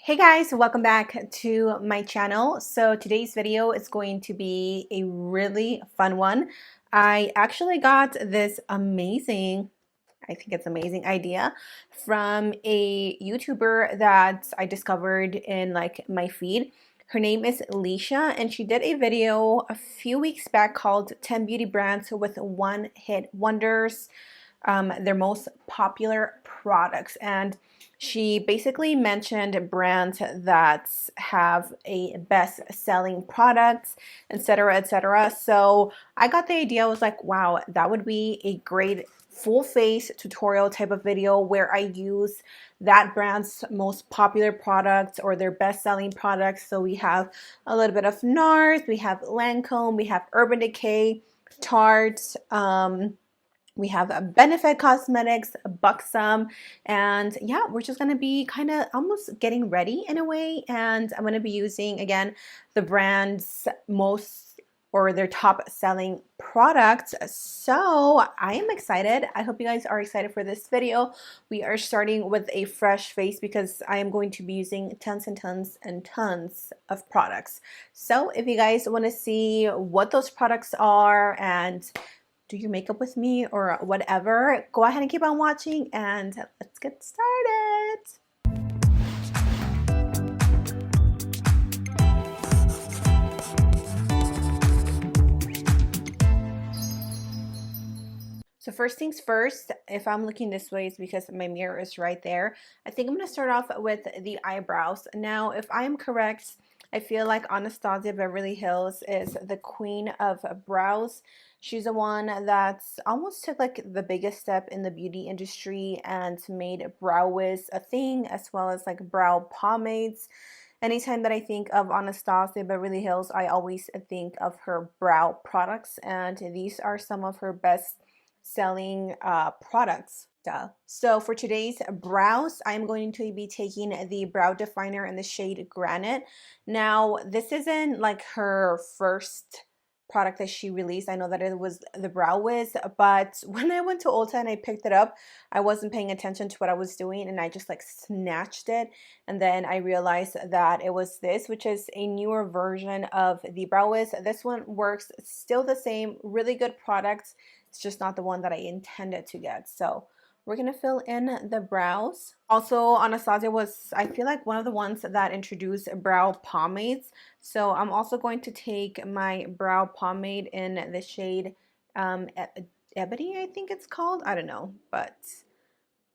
Hey guys, welcome back to my channel. So today's video is going to be a really fun one. I actually got this amazing, I think it's amazing idea from a YouTuber that I discovered in like my feed. Her name is Leesha and she did a video a few weeks back called 10 Beauty Brands with One Hit Wonders, their most popular products. And she basically mentioned brands that have a best-selling products, etc., etc. So I got the idea. I was like, wow, that would be a great full face tutorial type of video where I use that brand's most popular products or their best-selling products. So we have a little bit of NARS, we have Lancome, we have Urban Decay, Tarte, we have Benefit Cosmetics, Buxom, and yeah, we're just gonna be kind of almost getting ready in a way. And I'm gonna be using again the brand's most or their top selling products. So I am excited. I hope you guys are excited for this video. We are starting with a fresh face because I am going to be using tons and tons and tons of products. So if you guys want to see what those products are and do your makeup with me or whatever, go ahead and keep on watching and let's get started. So first things first, if I'm looking this way, it's because my mirror is right there. I think I'm going to start off with the eyebrows. Now, if I am correct, I feel like Anastasia Beverly Hills is the queen of brows. She's the one that's almost took like the biggest step in the beauty industry and made brow wiz a thing, as well as like brow pomades. Anytime that I think of Anastasia Beverly Hills, I always think of her brow products, and these are some of her best selling products. Duh. So for today's brows, I'm going to be taking the brow definer in the shade Granite. Now, this isn't like her first product that she released. I know that it was the Brow Wiz, but when I went to Ulta and I picked it up, I wasn't paying attention to what I was doing and I just like snatched it. And then I realized that it was this, which is a newer version of the Brow Wiz. This one works still the same, really good product. It's just not the one that I intended to get. So we're going to fill in the brows. Also, Anastasia was, I feel like, one of the ones that introduced brow pomades. So I'm also going to take my brow pomade in the shade Ebony, I think it's called. I don't know, but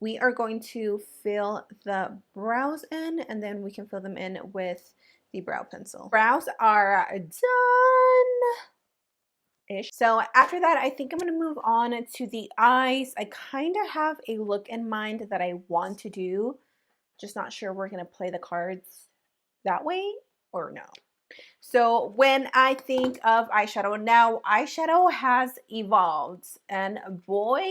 we are going to fill the brows in and then we can fill them in with the brow pencil. Brows are done. Ish. So after that, I think I'm going to move on to the eyes. I kind of have a look in mind that I want to do. Just not sure we're going to play the cards that way or no. So when I think of eyeshadow, now eyeshadow has evolved and boy,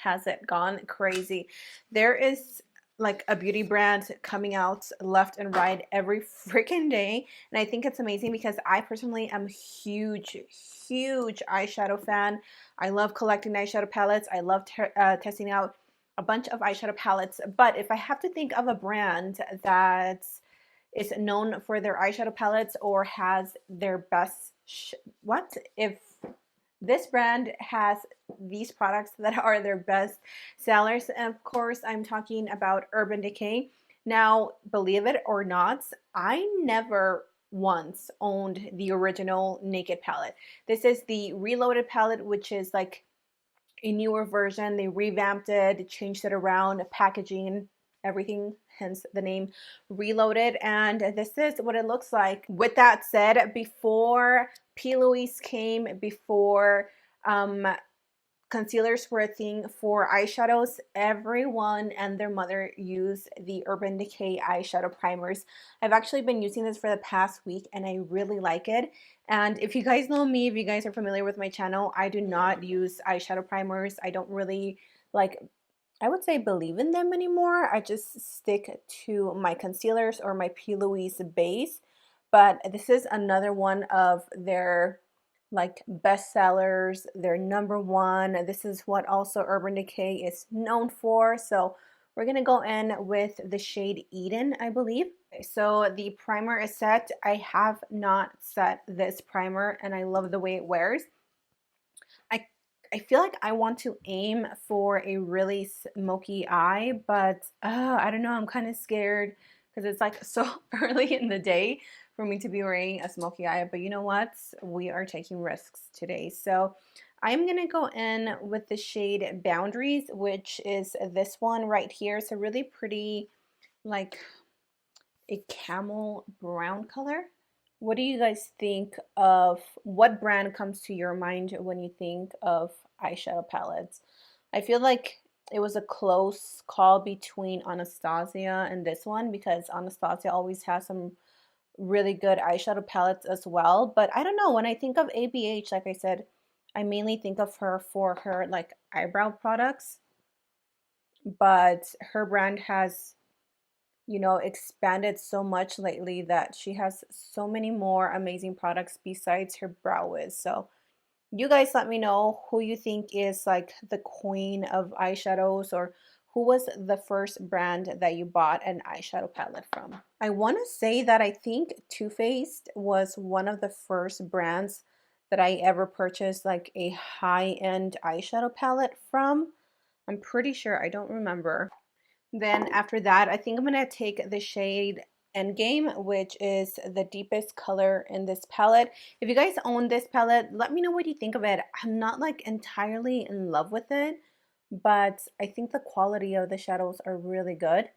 has it gone crazy. There is like a beauty brand coming out left and right every freaking day. And I think it's amazing because I personally am huge eyeshadow fan. I love collecting eyeshadow palettes. I love testing out a bunch of eyeshadow palettes. But if I have to think of a brand that is known for their eyeshadow palettes or has their best if this brand has these products that are their best sellers, and of course I'm talking about Urban Decay. Now, believe it or not, I never once owned the original Naked palette. This is the Reloaded palette, which is like a newer version. They revamped it, changed it around, packaging, everything, hence the name Reloaded. And this is what it looks like. With that said, before P. Louise came, before concealers were a thing for eyeshadows, everyone and their mother used the Urban Decay eyeshadow primers. I've actually been using this for the past week and I really like it. And if you guys know me, if you guys are familiar with my channel, I do not use eyeshadow primers. I don't really like, I would say, believe in them anymore. I just stick to my concealers or my P. Louise base. But this is another one of their like bestsellers. They're number one. This is what also Urban Decay is known for. So We're gonna go in with the shade Eden, I believe. Okay, so the primer is set. I have not set this primer and I love the way it wears. I I feel like I want to aim for a really smoky eye, but I don't know, I'm kind of scared because it's like so early in the day for me to be wearing a smoky eye. But you know what? We are taking risks today. So I'm gonna go in with the shade Boundaries, which is this one right here. It's a really pretty, like a camel brown color. What do you guys think of, what brand comes to your mind when you think of eyeshadow palettes? I feel like it was a close call between Anastasia and this one because Anastasia always has some really good eyeshadow palettes as well. But I don't know, when I think of ABH, like I said, I mainly think of her for her like eyebrow products, but her brand has, you know, expanded so much lately that she has so many more amazing products besides her brow wiz. So you guys let me know who you think is like the queen of eyeshadows, or who was the first brand that you bought an eyeshadow palette from. I want to say that I think Too Faced was one of the first brands that I ever purchased like a high-end eyeshadow palette from. I'm pretty sure, I don't remember. Then after that, I think I'm going to take the shade Endgame, which is the deepest color in this palette. If you guys own this palette, let me know what you think of it. I'm not like entirely in love with it, but I think the quality of the shadows are really good.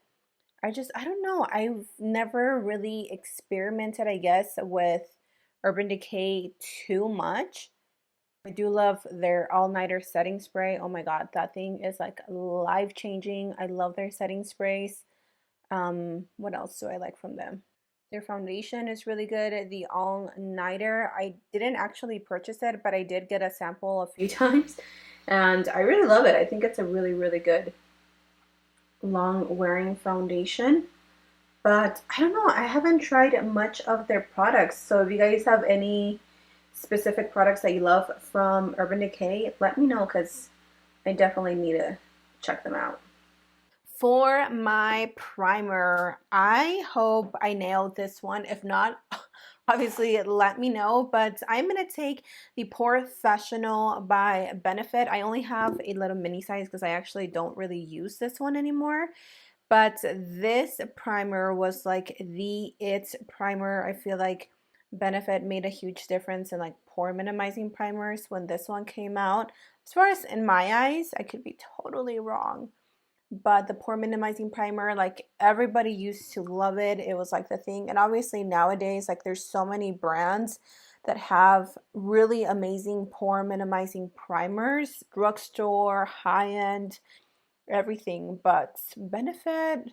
I don't know. I've never really experimented, I guess, with Urban Decay too much. I do love their all-nighter setting spray. Oh my god, that thing is like life-changing. I love their setting sprays. What else do I like from them? Their foundation is really good. The all-nighter, I didn't actually purchase it, but I did get a sample a few times, and I really love it. I think it's a really, really good long-wearing foundation. But I don't know, I haven't tried much of their products. So if you guys have any specific products that you love from Urban Decay, let me know because I definitely need to check them out. For my primer, I hope I nailed this one. If not, obviously let me know. But I'm going to take the Professional by Benefit. I only have a little mini size because I actually don't really use this one anymore. But this primer was like the it primer. I feel like Benefit made a huge difference in like pore minimizing primers when this one came out. As far as in my eyes, I could be totally wrong, but the pore minimizing primer, like everybody used to love it. It was like the thing. And obviously nowadays, like there's so many brands that have really amazing pore minimizing primers, drugstore, high-end, everything. But Benefit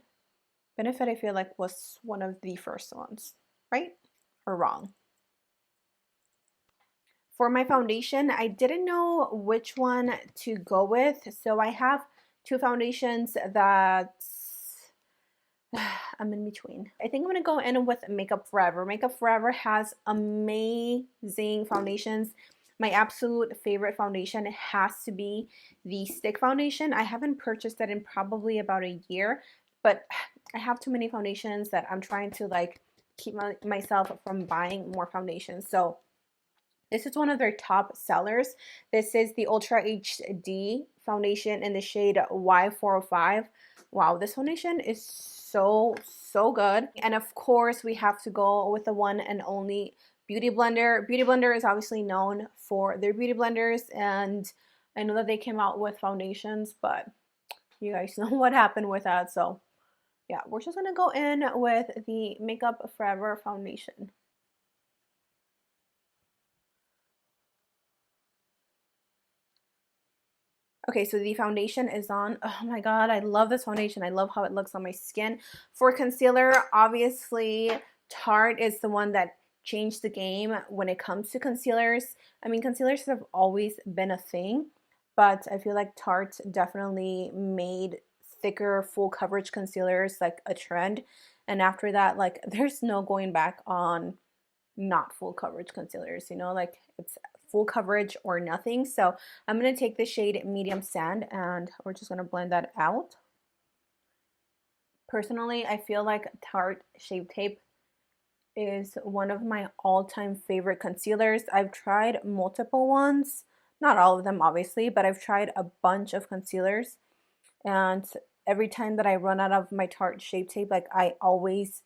I feel like was one of the first ones, right or wrong? For my foundation, I didn't know which one to go with, so I have two foundations that I'm in between. I think I'm gonna go in with Makeup Forever. Makeup Forever has amazing foundations. My absolute favorite foundation has to be the stick foundation. I haven't purchased that in probably about a year, but I have too many foundations that I'm trying to like keep myself from buying more foundations. So this is one of their top sellers. This is the Ultra HD foundation in the shade Y405. Wow, this foundation is so good. And of course, we have to go with the one and only Beauty Blender. Beauty Blender is obviously known for their beauty blenders, and I know that they came out with foundations, but you guys know what happened with that. So yeah, we're just gonna go in with the Makeup Forever foundation. Okay, so the foundation is on. Oh my god, I love this foundation. I love how it looks on my skin. For concealer, obviously, Tarte is the one that changed the game when it comes to concealers. I mean, concealers have always been a thing, but I feel like Tarte definitely made thicker, full coverage concealers like a trend. And after that, like, there's no going back on not full coverage concealers, you know, like it's full coverage or nothing. So I'm going to take the shade Medium Sand and we're just going to blend that out. Personally, I feel like Tarte Shape Tape is one of my all-time favorite concealers. I've tried multiple ones, not all of them obviously, but I've tried a bunch of concealers, and every time that I run out of my Tarte Shape Tape, like I always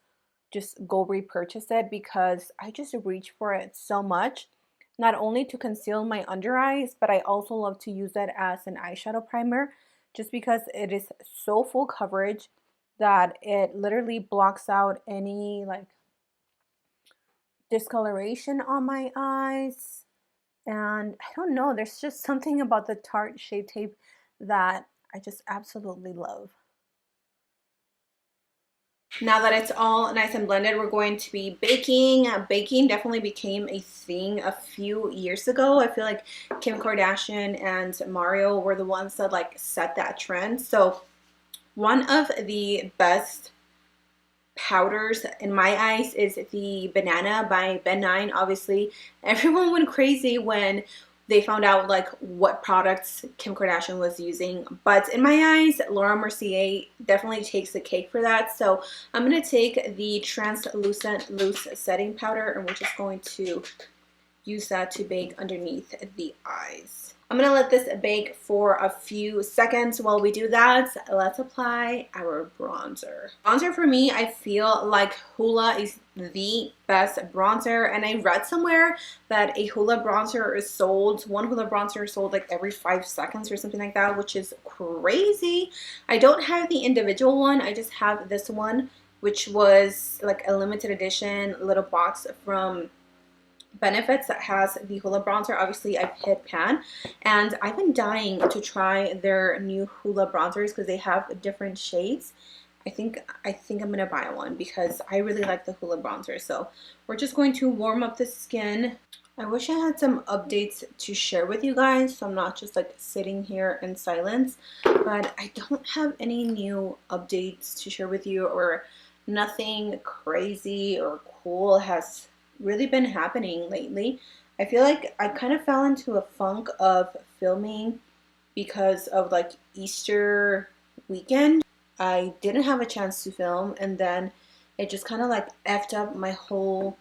just go repurchase it because I just reach for it so much. Not only to conceal my under eyes, but I also love to use it as an eyeshadow primer just because it is so full coverage that it literally blocks out any like discoloration on my eyes. And I don't know, there's just something about the Tarte Shape Tape that I just absolutely love. Now that it's all nice and blended, we're going to be baking. Baking definitely became a thing a few years ago. I feel like Kim Kardashian and Mario were the ones that like set that trend. So one of the best powders in my eyes is the Banana by Ben 9. Obviously, everyone went crazy when they found out like what products Kim Kardashian was using, but in my eyes, Laura Mercier definitely takes the cake for that. So I'm gonna take the translucent loose setting powder and we're just going to use that to bake underneath the eyes. I'm gonna let this bake for a few seconds. While we do that, let's apply our bronzer. Bronzer for me, I feel like Huda is the best bronzer, and I read somewhere that a Huda bronzer is sold, one Huda bronzer is sold like every 5 seconds or something like that, which is crazy. I don't have the individual one, I just have this one, which was like a limited edition little box from Benefits that has the Huda bronzer. Obviously I've hit pan, and I've been dying to try their new Huda bronzers because they have different shades. I think I'm gonna buy one because I really like the Huda bronzer. So we're just going to warm up the skin. I wish I had some updates to share with you guys, so I'm not just like sitting here in silence, but I don't have any new updates to share with you, or nothing crazy or cool has really been happening lately. I feel like I kind of fell into a funk of filming because of like Easter weekend. I didn't have a chance to film, and then it just kind of like effed up my whole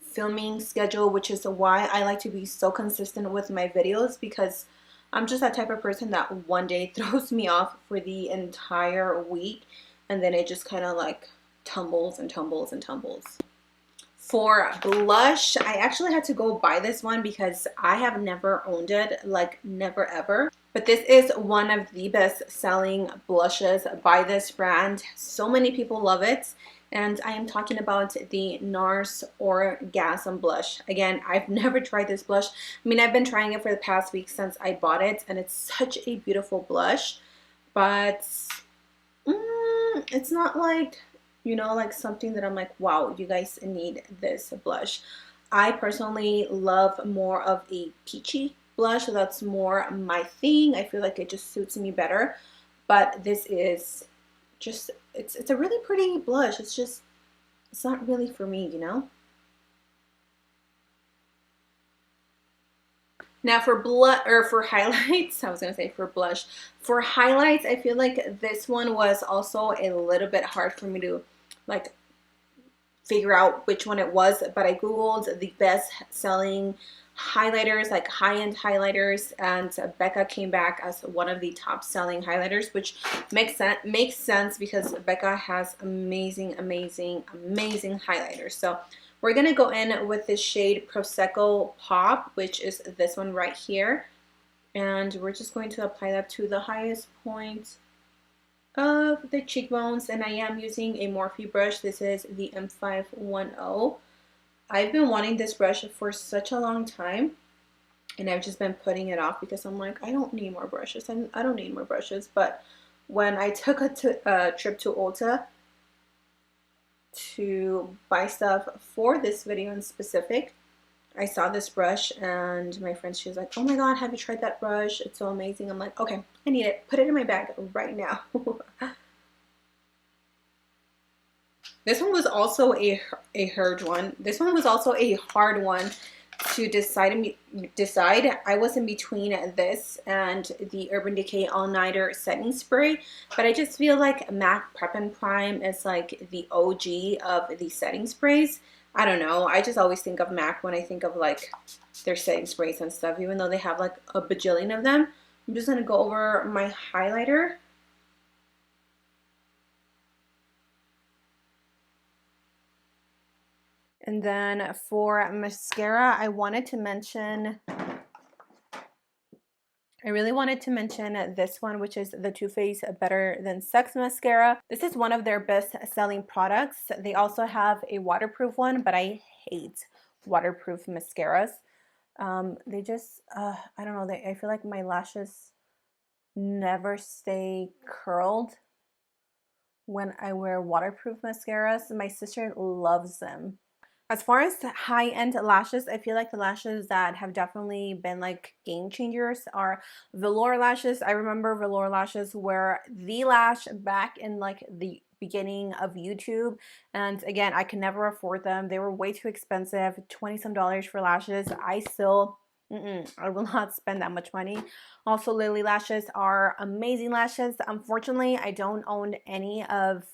filming schedule, which is why I like to be so consistent with my videos, because I'm just that type of person that one day throws me off for the entire week, and then it just kind of like tumbles and tumbles and tumbles. For blush, I actually had to go buy this one because I have never owned it, like never ever. But this is one of the best selling blushes by this brand. So many people love it. And I am talking about the NARS Orgasm blush. Again, I've never tried this blush. I mean, I've been trying it for the past week since I bought it, and it's such a beautiful blush. But it's not like, you know, like something that I'm like, wow, you guys need this blush. I personally love more of a peachy blush, so that's more my thing. I feel like it just suits me better. But this is just, it's a really pretty blush. It's just, it's not really for me, you know? Now for for highlights, I was gonna say for blush. For highlights, I feel like this one was also a little bit hard for me to like figure out which one it was, but I googled the best selling highlighters, like high-end highlighters, and Becca came back as one of the top selling highlighters, which makes sense because Becca has amazing highlighters. So we're gonna go in with the shade Prosecco Pop, which is this one right here, and we're just going to apply that to the highest point of the cheekbones. And I am using a Morphe brush. This is the M510. I've been wanting this brush for such a long time, and I've just been putting it off because I'm like, I don't need more brushes. I don't need more brushes. But when I took a trip to Ulta to buy stuff for this video in specific, I saw this brush, and my friend, she was like, oh my god, have you tried that brush? It's so amazing. I'm like, okay, I need it. Put it in my bag right now. This one was also a hard one. This one was also a hard one to decide. I was in between this and the Urban Decay All Nighter setting spray, but I just feel like MAC Prep and Prime is like the OG of the setting sprays. I don't know. I just always think of MAC when I think of like their setting sprays and stuff, even though they have like a bajillion of them. I'm just gonna go over my highlighter. And then for mascara, I really wanted to mention this one, which is the Too Faced Better Than Sex mascara. This is one of their best selling products. They also have a waterproof one, but I hate waterproof mascaras. They just, I don't know, I feel like my lashes never stay curled when I wear waterproof mascaras. My sister loves them. As far as high-end lashes, I feel like the lashes that have definitely been like game changers are velour lashes. I remember velour lashes were the lash back in like the beginning of YouTube, and again, I could never afford them. They were way too expensive, 20 some dollars for lashes. I still I will not spend that much money. Also, Lily lashes are amazing lashes. Unfortunately, I don't own any of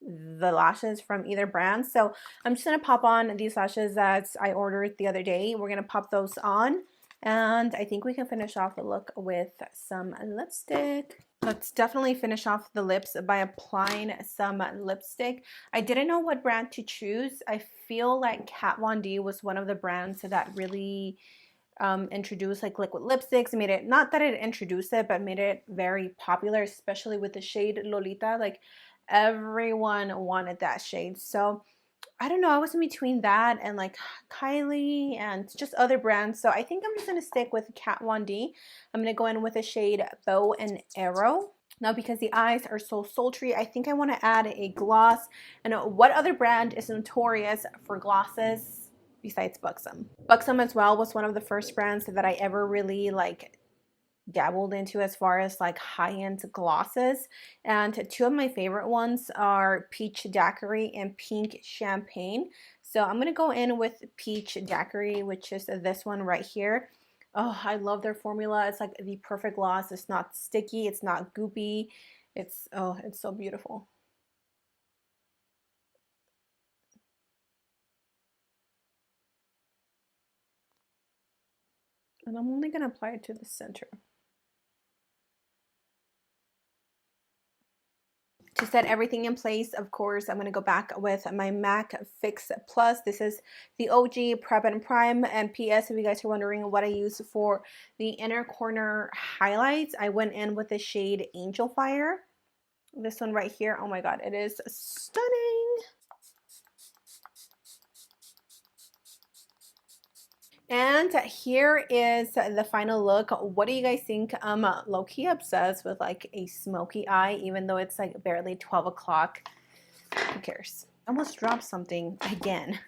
the lashes from either brand, so I'm just gonna pop on these lashes that I ordered the other day. We're gonna pop those on, and I think we can finish off the look with some lipstick. Let's definitely finish off the lips by applying some lipstick. I didn't know what brand to choose. I feel like Kat Von D was one of the brands that really introduced like liquid lipsticks. Made it, not that it introduced it, but made it very popular, especially with the shade Lolita. Like everyone wanted that shade. So I don't know, I was in between that and like Kylie and just other brands. So I think I'm just gonna stick with Kat Von D. I'm gonna go in with the shade Bow and Arrow. Now, because the eyes are so sultry, I think I want to add a gloss. And what other brand is notorious for glosses besides Buxom? Buxom as well was one of the first brands that I ever really like dabbled into as far as like high-end glosses, and two of my favorite ones are Peach Daiquiri and Pink Champagne. So I'm gonna go in with Peach Daiquiri, which is this one right here. Oh, I love their formula. It's like the perfect gloss. It's not sticky, it's not goopy. It's, oh, it's so beautiful. And I'm only gonna apply it to the center. To set everything in place, of course, I'm going to go back with my MAC Fix Plus. This is the OG Prep and Prime. And PS, if you guys are wondering what I use for the inner corner highlights, I went in with the shade Angel Fire. This one right here. Oh my god, it is stunning. And here is the final look. What do you guys think? I'm low-key obsessed with like a smoky eye, even though it's like barely 12 o'clock. Who cares? I almost dropped something again.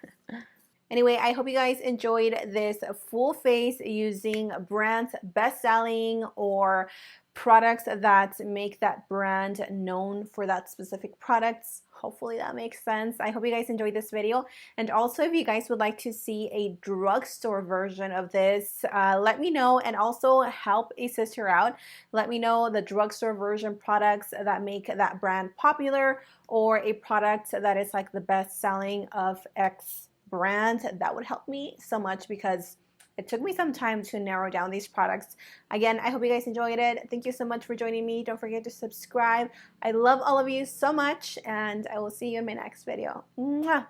Anyway, I hope you guys enjoyed this full face using brands best-selling or products that make that brand known for that specific products. Hopefully that makes sense. I hope you guys enjoyed this video. And also, if you guys would like to see a drugstore version of this, let me know, and also help a sister out. Let me know the drugstore version products that make that brand popular, or a product that is like the best selling of X brand. That would help me so much because it took me some time to narrow down these products. Again, I hope you guys enjoyed it. Thank you so much for joining me. Don't forget to subscribe. I love all of you so much, and I will see you in my next video. Mwah!